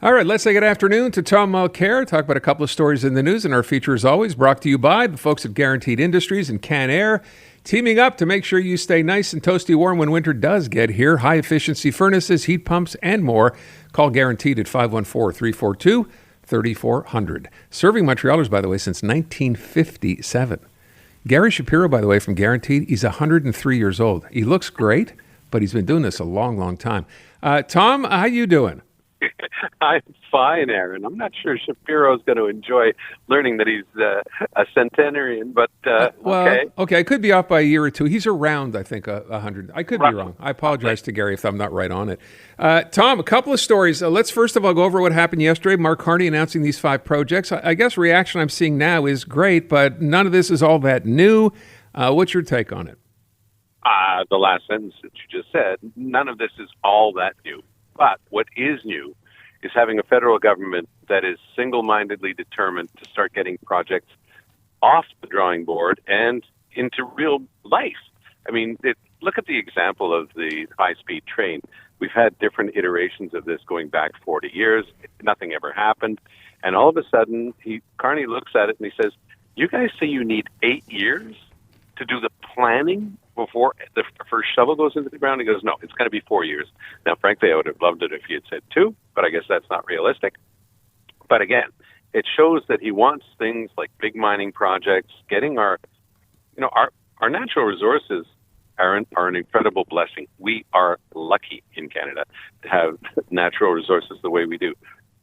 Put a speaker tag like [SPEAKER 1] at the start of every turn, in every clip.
[SPEAKER 1] All right, let's say good afternoon to Tom Mulcair. Talk about a couple of stories in the news, and our feature, as always, brought to you by the folks at Guaranteed Industries and Can Air, teaming up to make sure you stay nice and toasty warm when winter does get here. High-efficiency furnaces, heat pumps, and more. Call Guaranteed at 514-342-3400. Serving Montrealers, by the way, since 1957. Gary Shapiro, by the way, from Guaranteed, he's 103 years old. He looks great, but he's been doing this a long, long time. Tom, how you doing?
[SPEAKER 2] I'm fine, Aaron. I'm not sure Shapiro's going to enjoy learning that he's a centenarian, but okay.
[SPEAKER 1] Okay, I could be off by a year or two. He's around, I think, 100. I could be wrong. I apologize to Gary if I'm not right on it. Tom, a couple of stories. Let's first of all go over what happened yesterday. Mark Carney announcing these 5 projects. I guess reaction I'm seeing now is great, but none of this is all that new. What's your take on it?
[SPEAKER 2] The last sentence that you just said, none of this is all that new. But what is new is having a federal government that is single-mindedly determined to start getting projects off the drawing board and into real life. I mean, look at the example of the high-speed train. We've had different iterations of this going back 40 years. Nothing ever happened. And all of a sudden, Carney looks at it and he says, you guys say you need 8 years to do the planning before the first shovel goes into the ground? He goes, no, it's going to be 4 years. Now, frankly, I would have loved it if he had said 2, but I guess that's not realistic. But again, it shows that he wants things like big mining projects, getting our natural resources are an incredible blessing. We are lucky in Canada to have natural resources the way we do.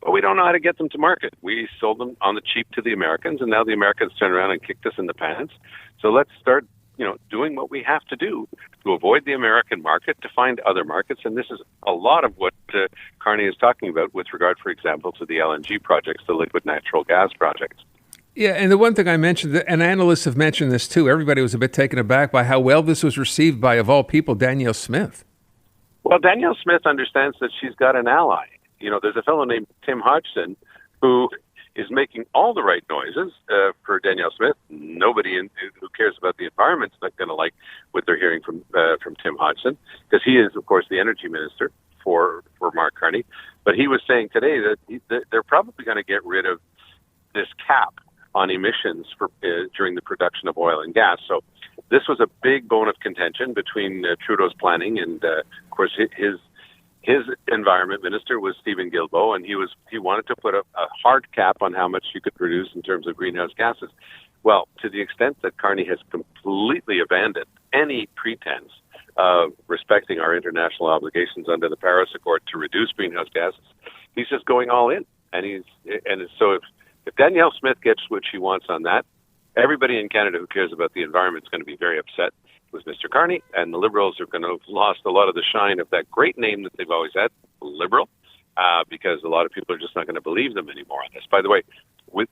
[SPEAKER 2] But we don't know how to get them to market. We sold them on the cheap to the Americans, and now the Americans turn around and kicked us in the pants. So let's start doing what we have to do to avoid the American market, to find other markets. And this is a lot of what Carney is talking about with regard, for example, to the LNG projects, the liquid natural gas projects.
[SPEAKER 1] Yeah, and the one thing I mentioned, and analysts have mentioned this too, everybody was a bit taken aback by how well this was received by, of all people, Danielle Smith.
[SPEAKER 2] Well, Danielle Smith understands that she's got an ally. There's a fellow named Tim Hodgson who is making all the right noises for Danielle Smith. Nobody who cares about the environment's not going to like what they're hearing from Tim Hodgson, because he is, of course, the energy minister for Mark Carney. But he was saying today that they're probably going to get rid of this cap on emissions during the production of oil and gas. So this was a big bone of contention between Trudeau's planning and, of course, his environment minister was Stephen Guilbeault, and he wanted to put a hard cap on how much you could produce in terms of greenhouse gases. Well, to the extent that Carney has completely abandoned any pretense of respecting our international obligations under the Paris Accord to reduce greenhouse gases, he's just going all in. So if Danielle Smith gets what she wants on that, everybody in Canada who cares about the environment is going to be very upset with Mr. Carney, and the Liberals are going to have lost a lot of the shine of that great name that they've always had, Liberal, because a lot of people are just not going to believe them anymore on this. By the way,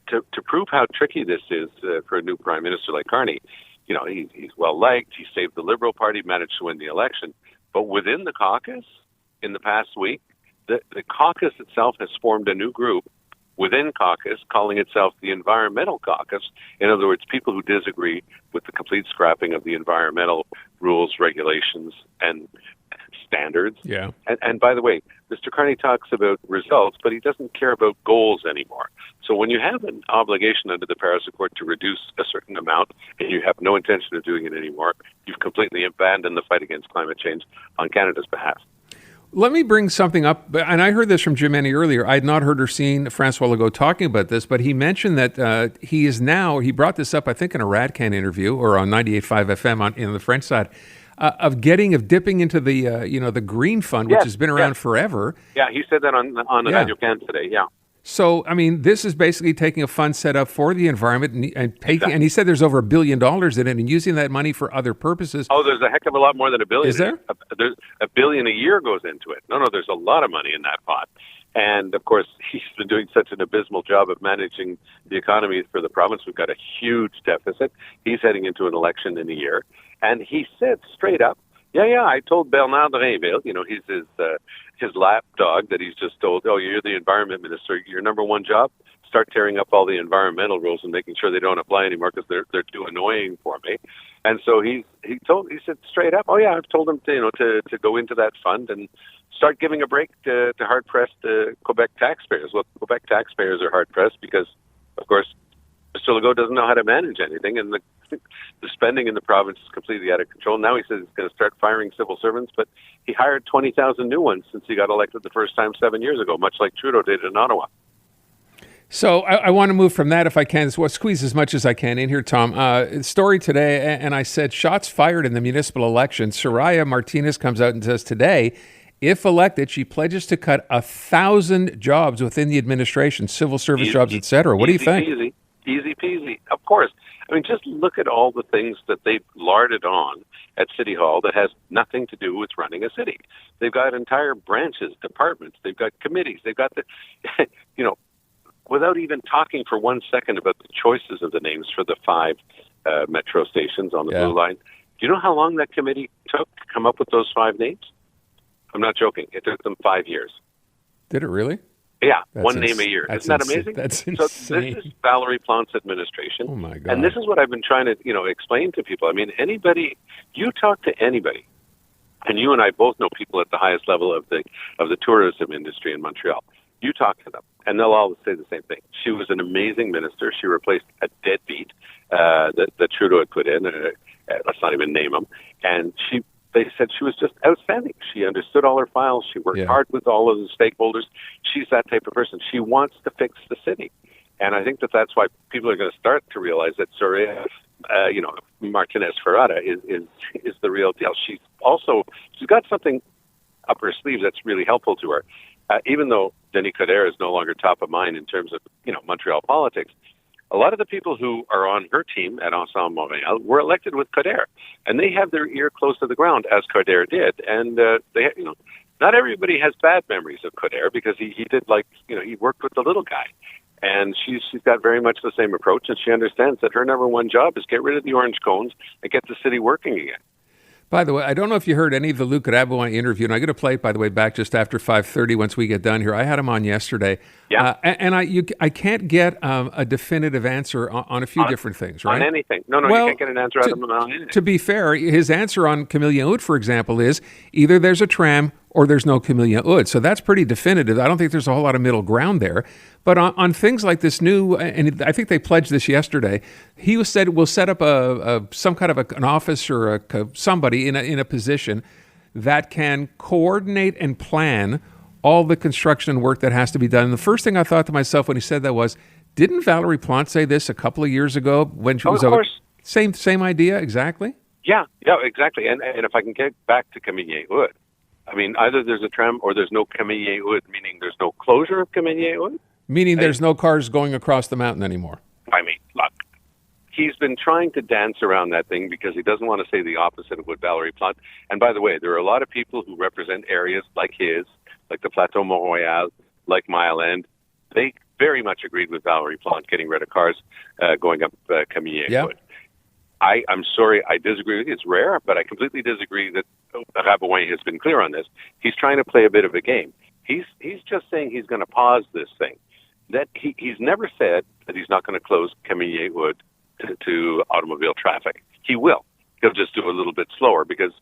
[SPEAKER 2] to prove how tricky this is for a new prime minister like Carney, he's well-liked, he saved the Liberal Party, managed to win the election, but within the caucus, in the past week, the caucus itself has formed a new group within caucus, calling itself the Environmental Caucus. In other words, people who disagree with the complete scrapping of the environmental rules, regulations, and standards.
[SPEAKER 1] Yeah.
[SPEAKER 2] And by the way, Mr. Carney talks about results, but he doesn't care about goals anymore. So when you have an obligation under the Paris Accord to reduce a certain amount, and you have no intention of doing it anymore, you've completely abandoned the fight against climate change on Canada's behalf.
[SPEAKER 1] Let me bring something up, and I heard this from Jim Ennie earlier. I had not heard or seen Francois Legault talking about this, but he mentioned that he brought this up, I think, in a Radcan interview or on 98.5 FM in the French side, of dipping into the Green Fund, which has been around forever.
[SPEAKER 2] Yeah, he said that on the Radio Can today, yeah.
[SPEAKER 1] So, I mean, this is basically taking a fund set up for the environment and he said there's over $1 billion in it and using that money for other purposes.
[SPEAKER 2] Oh, there's a heck of a lot more than $1 billion.
[SPEAKER 1] Is there?
[SPEAKER 2] There's $1 billion a year goes into it. No, there's a lot of money in that pot. And, of course, he's been doing such an abysmal job of managing the economy for the province. We've got a huge deficit. He's heading into an election in a year. And he said straight up, I told Bernard Drinville, he's his lap dog that he's just told, you're the environment minister. Your number one job, start tearing up all the environmental rules and making sure they don't apply anymore because they're too annoying for me. And so he said straight up, oh yeah, I've told him to go into that fund and start giving a break to hard-pressed Quebec taxpayers. Well, Quebec taxpayers are hard-pressed because, of course, Mr. Legault doesn't know how to manage anything, and the spending in the province is completely out of control. Now he says he's going to start firing civil servants, but he hired 20,000 new ones since he got elected the first time 7 years ago, much like Trudeau did in Ottawa.
[SPEAKER 1] So I want to move from that, if I can, squeeze as much as I can in here, Tom. Story today, and I said, shots fired in the municipal election. Soraya Martinez comes out and says today, if elected, she pledges to cut 1,000 jobs within the administration, civil service jobs, et cetera. What do you think?
[SPEAKER 2] Easy peasy. Of course. I mean, just look at all the things that they've larded on at City Hall that has nothing to do with running a city. They've got entire branches, departments. They've got committees. They've got the, without even talking for 1 second about the choices of the names for the 5 metro stations on the Blue Line. Do you know how long that committee took to come up with those 5 names? I'm not joking. It took them 5 years.
[SPEAKER 1] Did it really?
[SPEAKER 2] Yeah, one name a year. Isn't that amazing?
[SPEAKER 1] That's insane.
[SPEAKER 2] So this is Valerie Plante's administration.
[SPEAKER 1] Oh, my God.
[SPEAKER 2] And this is what I've been trying to, explain to people. I mean, you talk to anybody, and you and I both know people at the highest level of the tourism industry in Montreal. You talk to them, and they'll all say the same thing. She was an amazing minister. She replaced a deadbeat that Trudeau had put in. Let's not even name him. And they said she was just outstanding. She understood all her files. She worked hard with all of the stakeholders. She's that type of person. She wants to fix the city. And I think that's why people are going to start to realize that Soraya, Martinez Ferrada is the real deal. She's got something up her sleeve that's really helpful to her. Even though Denis Coderre is no longer top of mind in terms of, Montreal politics, a lot of the people who are on her team at Ensemble Montréal were elected with Coderre, and they have their ear close to the ground, as Coderre did. And not everybody has bad memories of Coderre because he did he worked with the little guy, and she's got very much the same approach, and she understands that her number one job is get rid of the orange cones and get the city working again.
[SPEAKER 1] By the way, I don't know if you heard any of the Luc Rabouin interview, and I'm going to play it, by the way, back just after 5:30 once we get done here. I had him on yesterday.
[SPEAKER 2] Yeah.
[SPEAKER 1] I can't get a definitive answer on a few different things, right?
[SPEAKER 2] On anything. No, you can't get an answer out of him on anything.
[SPEAKER 1] To be fair, his answer on Camillien-Houde, for example, is either there's a tram or there's no Camillien-Houde. So that's pretty definitive. I don't think there's a whole lot of middle ground there. But on things like this new, and I think they pledged this yesterday, he said we'll set up some kind of an office or somebody in a position that can coordinate and plan all the construction work that has to be done. And the first thing I thought to myself when he said that was, didn't Valerie Plante say this a couple of years ago when she was
[SPEAKER 2] of course.
[SPEAKER 1] Same idea exactly?
[SPEAKER 2] Yeah, exactly. And if I can get back to Camillien-Houde, I mean, either there's a tram or there's no Camillien-Houde, meaning there's no closure of Camillien-Houde.
[SPEAKER 1] Meaning there's no cars going across the mountain anymore.
[SPEAKER 2] I mean, look, he's been trying to dance around that thing because he doesn't want to say the opposite of what Valerie Plante. And by the way, there are a lot of people who represent areas like his, like the Plateau Mont-Royal, like Mile End. They very much agreed with Valerie Plante getting rid of cars going up Camillien-Houde.
[SPEAKER 1] Yeah.
[SPEAKER 2] I'm sorry, I disagree with you. It's rare, but I completely disagree that Rabouin has been clear on this. He's trying to play a bit of a game. He's just saying he's going to pause this thing. That he's never said that he's not going to close Camillien-Houde to automobile traffic. He will. He'll just do it a little bit slower because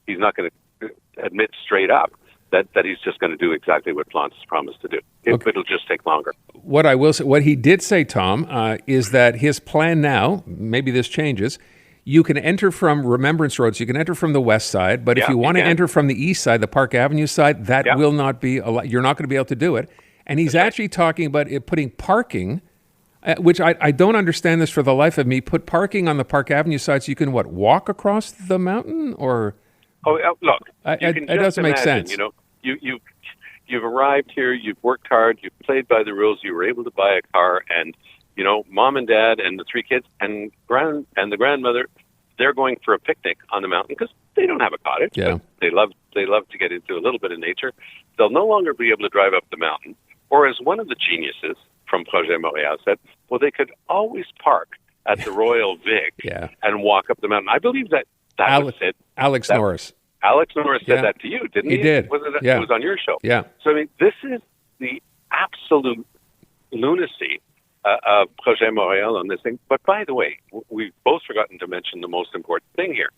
[SPEAKER 2] he's not going to admit straight up that he's just going to do exactly what Plante's promised to do. It'll just take longer.
[SPEAKER 1] What I will say, what he did say, Tom, is that his plan now, maybe this changes, you can enter from Remembrance Road, so you can enter from the west side, but if you want to enter from the east side, the Park Avenue side, that will not be, you're not going to be able to do it. And he's actually talking about putting parking, which I don't understand this for the life of me, put parking on the Park Avenue side so you can, walk across the mountain? Or
[SPEAKER 2] look,
[SPEAKER 1] it doesn't make sense.
[SPEAKER 2] You've arrived here, you've worked hard, you've played by the rules, you were able to buy a car, and, mom and dad and the 3 kids and the grandmother, they're going for a picnic on the mountain because they don't have a cottage.
[SPEAKER 1] Yeah.
[SPEAKER 2] They love to get into a little bit of nature. They'll no longer be able to drive up the mountain. Or as one of the geniuses from Projet Montréal said, they could always park at the Royal Vic and walk up the mountain. I believe that was said.
[SPEAKER 1] Alex Norris.
[SPEAKER 2] Alex Norris said that to you, didn't he?
[SPEAKER 1] He did.
[SPEAKER 2] It was on your show.
[SPEAKER 1] Yeah.
[SPEAKER 2] So, I mean, this is the absolute, lunacy of Projet Montréal on this thing. But by the way, we've both forgotten to mention the most important thing here,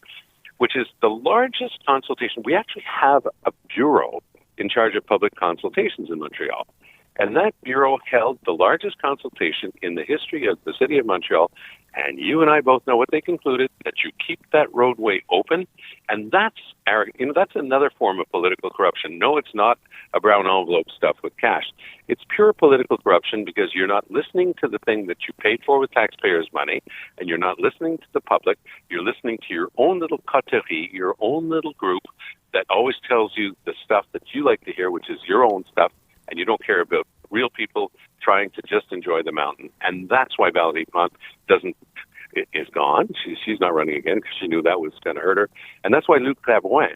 [SPEAKER 2] which is the largest consultation. We actually have a bureau in charge of public consultations in Montreal. And that bureau held the largest consultation in the history of the city of Montreal. And you and I both know what they concluded, that you keep that roadway open. And that's another form of political corruption. No, it's not a brown envelope stuff with cash. It's pure political corruption because you're not listening to the thing that you paid for with taxpayers' money, and you're not listening to the public. You're listening to your own little coterie, your own little group that always tells you the stuff that you like to hear, which is your own stuff, and you don't care about real people trying to just enjoy the mountain. And that's why Valérie Plante is gone. She's not running again because she knew that was going to hurt her. And that's why Luc Rabouin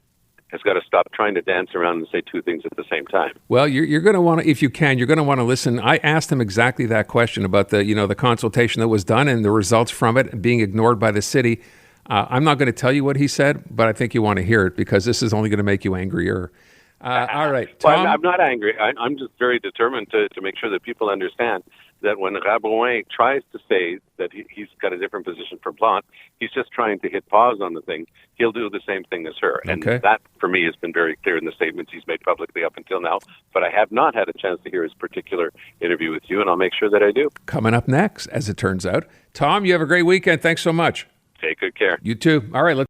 [SPEAKER 2] has got to stop trying to dance around and say two things at the same time.
[SPEAKER 1] Well, you're going to want to, if you can, you're going to want to listen. I asked him exactly that question about the consultation that was done and the results from it being ignored by the city. I'm not going to tell you what he said, but I think you want to hear it because this is only going to make you angrier. All right, Tom.
[SPEAKER 2] Well, I'm not angry. I'm just very determined to make sure that people understand that when Rabouin tries to say that he's got a different position from Plante, he's just trying to hit pause on the thing. He'll do the same thing as her. And that, for me, has been very clear in the statements he's made publicly up until now. But I have not had a chance to hear his particular interview with you, and I'll make sure that I do.
[SPEAKER 1] Coming up next, as it turns out. Tom, you have a great weekend. Thanks so much.
[SPEAKER 2] Take good care.
[SPEAKER 1] You too. All right, let's